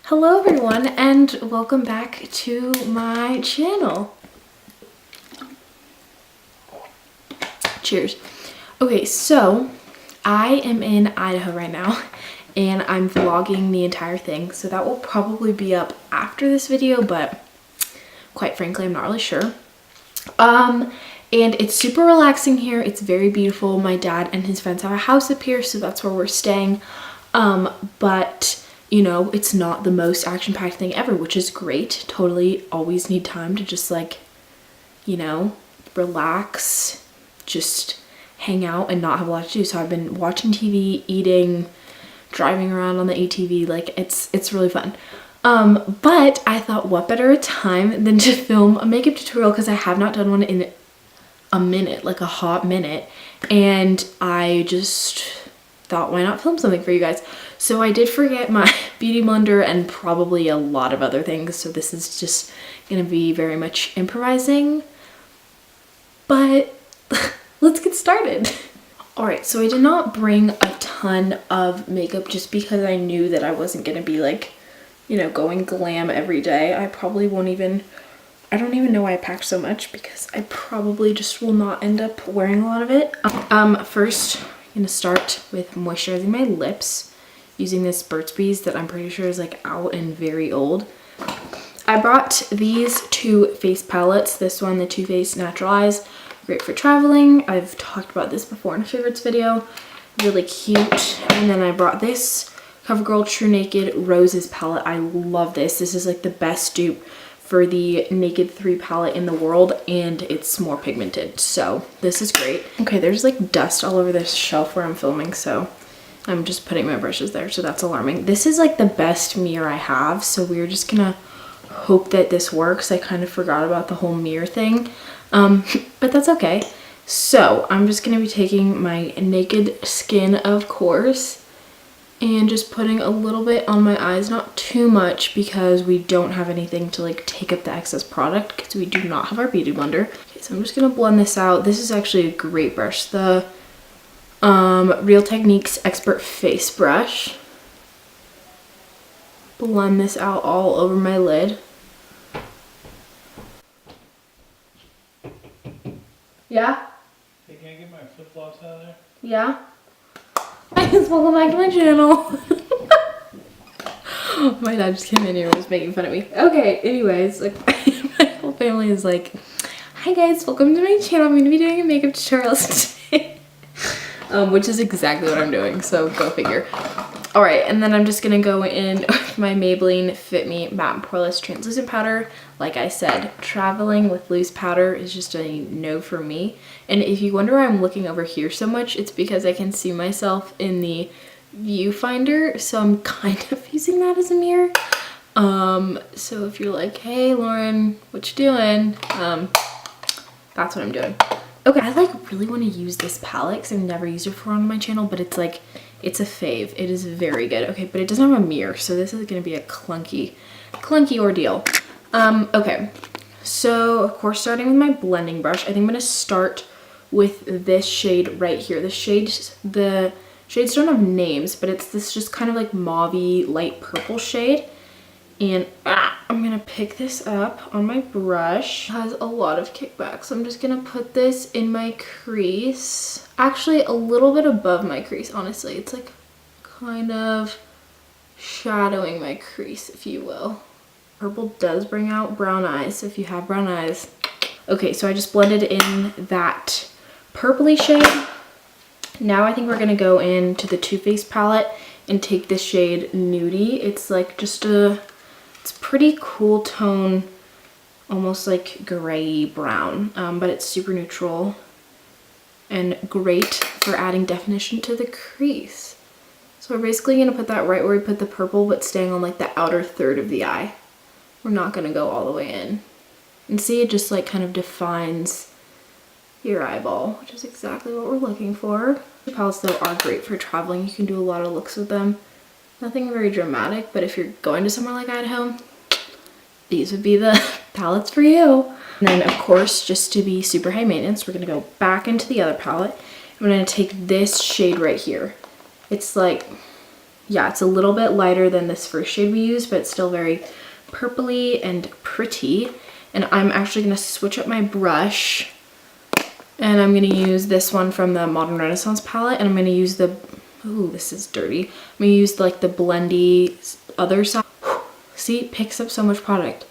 Hello everyone and welcome back to my channel. Cheers. Okay, so I am in Idaho right now and I'm vlogging the entire thing, so that will probably be up after this video, but quite frankly I'm not really sure. And it's super relaxing here. It's very beautiful. My dad and his friends have a house up here, so that's where we're staying. But you know, it's not the most action-packed thing ever, which is great. Totally always need time to just like, you know, relax, just hang out and not have a lot to do. So I've been watching TV, eating, driving around on the ATV, like it's really fun. But I thought what better a time than to film a makeup tutorial, because I have not done one in a minute, like a hot minute, and I just thought why not film something for you guys. So I did forget my beauty blender and probably a lot of other things, so this is just gonna be very much improvising, but let's get started. Alright, so I did not bring a ton of makeup just because I knew that I wasn't gonna be like, you know, going glam every day. I probably won't even, I don't even know why I packed so much, because I probably just will not end up wearing a lot of it. First I'm gonna start with moisturizing my lips using this Burt's Bees that I'm pretty sure is like out and very old. I brought these two face palettes. This one, the Too Faced Natural Eyes, great for traveling. I've talked about this before in a favorites video. Really cute. And then I brought this CoverGirl True Naked Roses palette. I love this. This is like the best dupe for the Naked 3 palette in the world, and it's more pigmented, so this is great. Okay, there's like dust all over this shelf where I'm filming, so I'm just putting my brushes there, so that's alarming. This is like the best mirror I have, so we're just gonna hope that this works. I kind of forgot about the whole mirror thing, but that's okay. So I'm just gonna be taking my Naked Skin, of course, and just putting a little bit on my eyes, not too much because we don't have anything to like take up the excess product, because we do not have our beauty blender. Okay, so I'm just gonna blend this out. This is actually a great brush, the Real Techniques Expert Face Brush. Blend this out all over my lid. Yeah? Hey, can I get my flip-flops out of there? Yeah? Guys, welcome back to my channel. My dad just came in here and was making fun of me. Okay, anyways, like my whole family is like, hi guys, welcome to my channel. I'm going to be doing a makeup tutorial today. Which is exactly what I'm doing, so go figure. Alright, and then I'm just going to go in with my Maybelline Fit Me Matte and Poreless Translucent Powder. Like I said, traveling with loose powder is just a no for me. And if you wonder why I'm looking over here so much, it's because I can see myself in the viewfinder, so I'm kind of using that as a mirror. So if you're like, hey Lauren, what you doing? That's what I'm doing. Okay, I like really want to use this palette because I've never used it before on my channel, but it's like, it's a fave. It is very good. Okay, but it doesn't have a mirror, so this is going to be a clunky ordeal. Okay, so of course starting with my blending brush, I think I'm going to start with this shade right here. The shades don't have names, but it's this just kind of like mauve-y light purple shade. And I'm gonna pick this up on my brush. It has a lot of kickback, so I'm just gonna put this in my crease. Actually, a little bit above my crease, honestly. It's like kind of shadowing my crease, if you will. Purple does bring out brown eyes, so if you have brown eyes. Okay, so I just blended in that purpley shade. Now I think we're gonna go into the Too Faced palette and take this shade Nudie. It's like just it's pretty cool tone, almost like gray brown, but it's super neutral and great for adding definition to the crease. So we're basically gonna put that right where we put the purple, but staying on like the outer third of the eye. We're not gonna go all the way in. And see, it just like kind of defines your eyeball, which is exactly what we're looking for. The palettes though are great for traveling. You can do a lot of looks with them. Nothing very dramatic, but if you're going to somewhere like Idaho, these would be the palettes for you. And then of course, just to be super high maintenance, we're gonna go back into the other palette. I'm gonna take this shade right here. It's like yeah, it's a little bit lighter than this first shade we used, but it's still very purpley and pretty. And I'm actually gonna switch up my brush, and I'm gonna use this one from the Modern Renaissance palette, and I'm gonna use the, ooh, this is dirty. I'm gonna use like the blendy other side. See, it picks up so much product.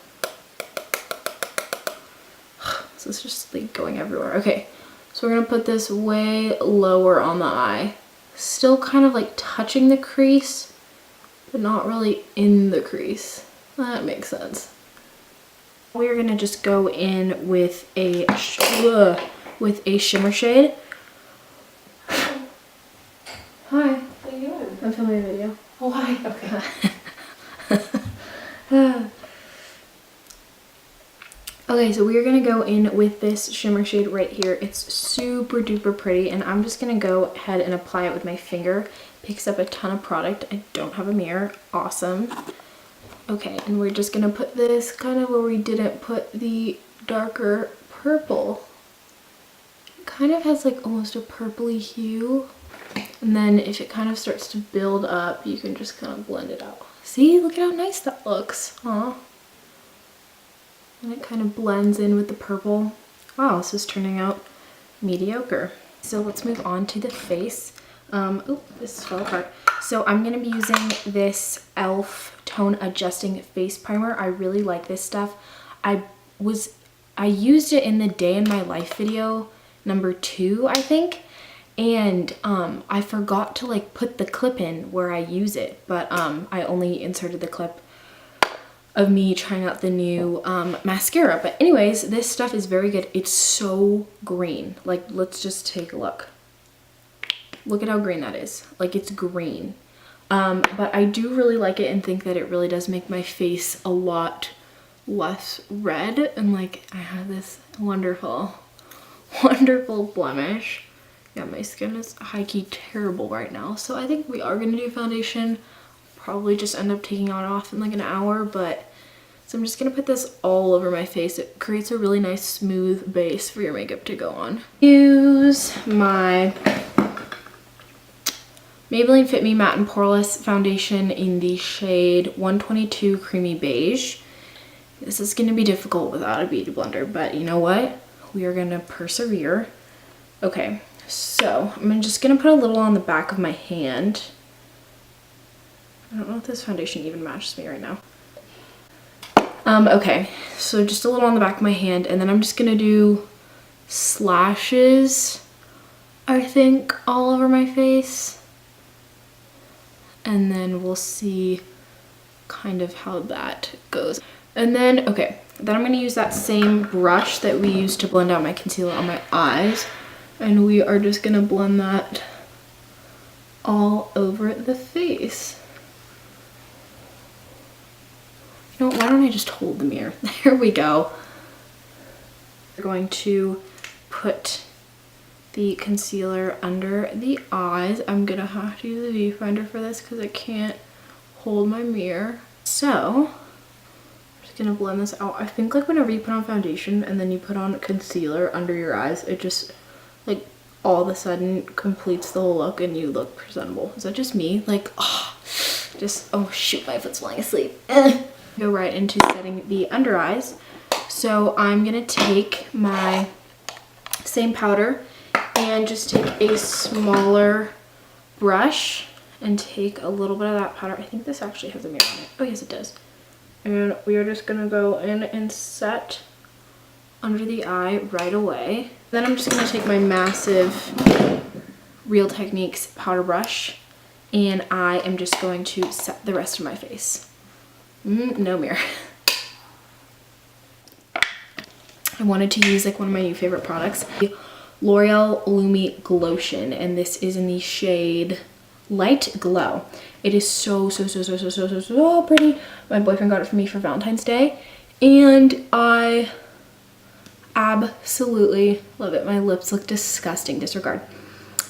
So it's just like going everywhere. Okay, so we're gonna put this way lower on the eye. Still kind of like touching the crease, but not really in the crease. That makes sense. We're gonna just go in with a shimmer shade. Hi. What are you doing? I'm filming a video. Oh, hi. Okay. Okay, so we are gonna go in with this shimmer shade right here. It's super duper pretty, and I'm just gonna go ahead and apply it with my finger. Picks up a ton of product. I don't have a mirror. Awesome. Okay, and we're just gonna put this kind of where we didn't put the darker purple. It kind of has like almost a purpley hue. And then if it kind of starts to build up, you can just kind of blend it out. See, look at how nice that looks. Aw. And it kind of blends in with the purple. Wow, this is turning out mediocre. So let's move on to the face. Oh, this fell apart. So I'm gonna be using this e.l.f. tone adjusting face primer. I really like this stuff. I used it in the Day in My Life video, number 2, I think. And I forgot to like put the clip in where I use it, but I only inserted the clip of me trying out the new mascara. But anyways, this stuff is very good. It's so green. Like, let's just take a look. Look at how green that is. Like, it's green. But I do really like it and think that it really does make my face a lot less red. And like, I have this wonderful, wonderful blemish. Yeah, my skin is high-key terrible right now. So I think we are gonna do foundation. Probably just end up taking it off in like an hour, but so I'm just gonna put this all over my face. It creates a really nice smooth base for your makeup to go on. Use my Maybelline Fit Me Matte and Poreless foundation in the shade 122 Creamy Beige. This is gonna be difficult without a beauty blender, but you know what? We are gonna persevere. Okay, so I'm just gonna put a little on the back of my hand. I don't know if this foundation even matches me right now. Okay, so just a little on the back of my hand, and then I'm just gonna do slashes, I think, all over my face. And then we'll see kind of how that goes. And then, okay, then I'm gonna use that same brush that we used to blend out my concealer on my eyes, and we are just gonna blend that all over the face. You know, why don't I just hold the mirror? There we go. We're going to put the concealer under the eyes. I'm gonna have to use a viewfinder for this because I can't hold my mirror. So, I'm just gonna blend this out. I think like whenever you put on foundation and then you put on concealer under your eyes, it just like all of a sudden completes the whole look and you look presentable. Is that just me? Like, oh, just, oh shoot, my foot's falling asleep. Go right into setting the under eyes. So I'm gonna take my same powder and just take a smaller brush and take a little bit of that powder. I think this actually has a mirror on it. Oh yes, it does. And we are just gonna go in and set under the eye right away. Then I'm just gonna take my massive Real Techniques powder brush and I am just going to set the rest of my face. No mirror. I wanted to use like one of my new favorite products, the L'Oreal Lumi Glotion, and this is in the shade Light Glow. It is so pretty. My boyfriend got it for me for Valentine's Day, and I absolutely love it. My lips look disgusting, disregard.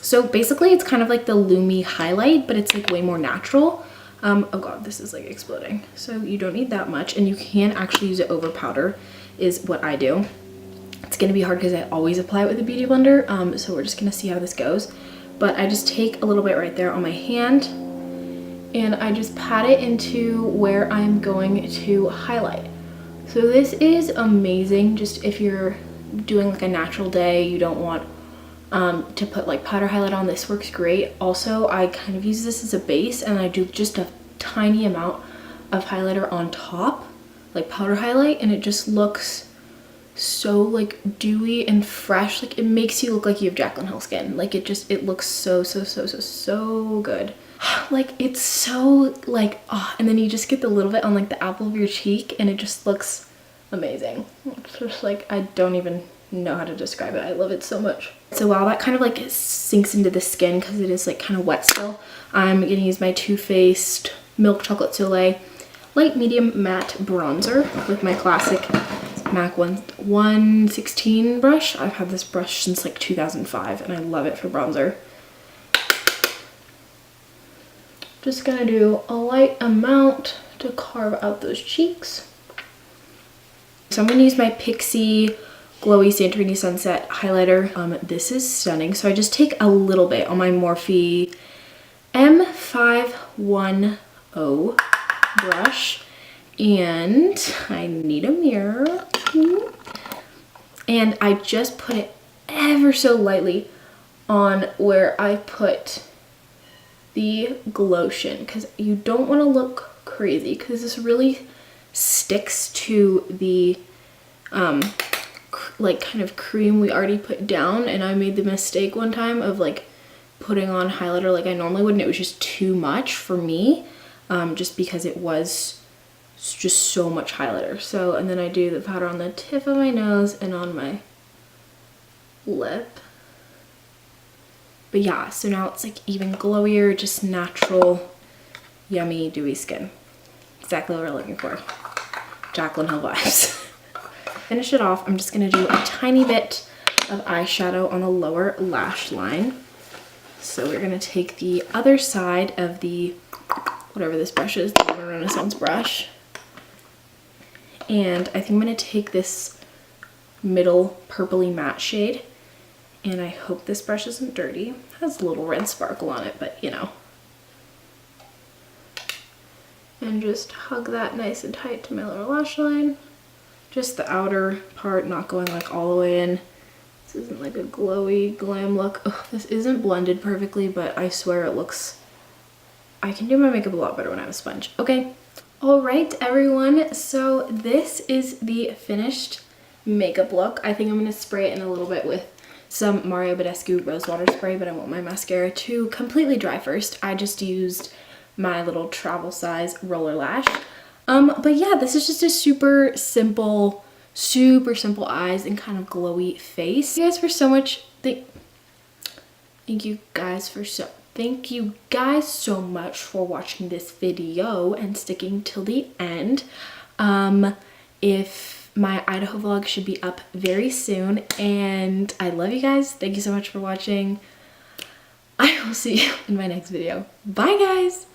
So basically it's kind of like the Lumi highlight, but it's like way more natural. Oh god, this is like exploding. So you don't need that much, and you can actually use it over powder is what I do. It's gonna be hard because I always apply it with a beauty blender, so we're just gonna see how this goes. But I just take a little bit right there on my hand, and I just pat it into where I'm going to highlight. So this is amazing just if you're doing like a natural day, you don't want to put like powder highlight on. This works great. Also, I kind of use this as a base and I do just a tiny amount of highlighter on top, like powder highlight, and it just looks so like dewy and fresh. Like it makes you look like you have Jaclyn Hill skin. Like it looks so good. Like it's so like, oh, and then you just get the little bit on like the apple of your cheek and it just looks amazing. It's just like, I don't even know how to describe it. I love it so much. So while that kind of like sinks into the skin because it is like kind of wet still, I'm gonna use my Too Faced Milk Chocolate Soleil Light Medium Matte Bronzer with my classic MAC 116 brush. I've had this brush since like 2005 and I love it for bronzer. Just gonna do a light amount to carve out those cheeks. So I'm gonna use my Pixie Glowy Santorini Sunset highlighter. This is stunning. So I just take a little bit on my Morphe M510 brush, and I need a mirror. And I just put it ever so lightly on where I put the Glotion, because you don't want to look crazy because this really sticks to the like kind of cream we already put down, and I made the mistake one time of like putting on highlighter like I normally would, and it was just too much for me, just because it was just so much highlighter. So, and then I do the powder on the tip of my nose and on my lip. But yeah, so now it's like even glowier, just natural, yummy, dewy skin. Exactly what we're looking for. Jaclyn Hill vibes. Finish it off, I'm just gonna do a tiny bit of eyeshadow on the lower lash line. So we're gonna take the other side of the, whatever this brush is, the Renaissance brush. And I think I'm gonna take this middle purpley matte shade, and I hope this brush isn't dirty. It has a little red sparkle on it, but you know. And just hug that nice and tight to my lower lash line. Just the outer part, not going like all the way in. This isn't like a glowy glam look. Ugh, this isn't blended perfectly, but I swear it looks, I can do my makeup a lot better when I have a sponge. Okay. All right, everyone. So this is the finished makeup look. I think I'm gonna spray it in a little bit with some Mario Badescu Rose Water Spray, but I want my mascara to completely dry first. I just used my little travel size roller lash. But yeah, this is just a super simple eyes and kind of glowy face. Thank you guys for so much. Thank you guys so much for watching this video and sticking till the end. If my Idaho vlog should be up very soon, and I love you guys. Thank you so much for watching. I will see you in my next video. Bye guys.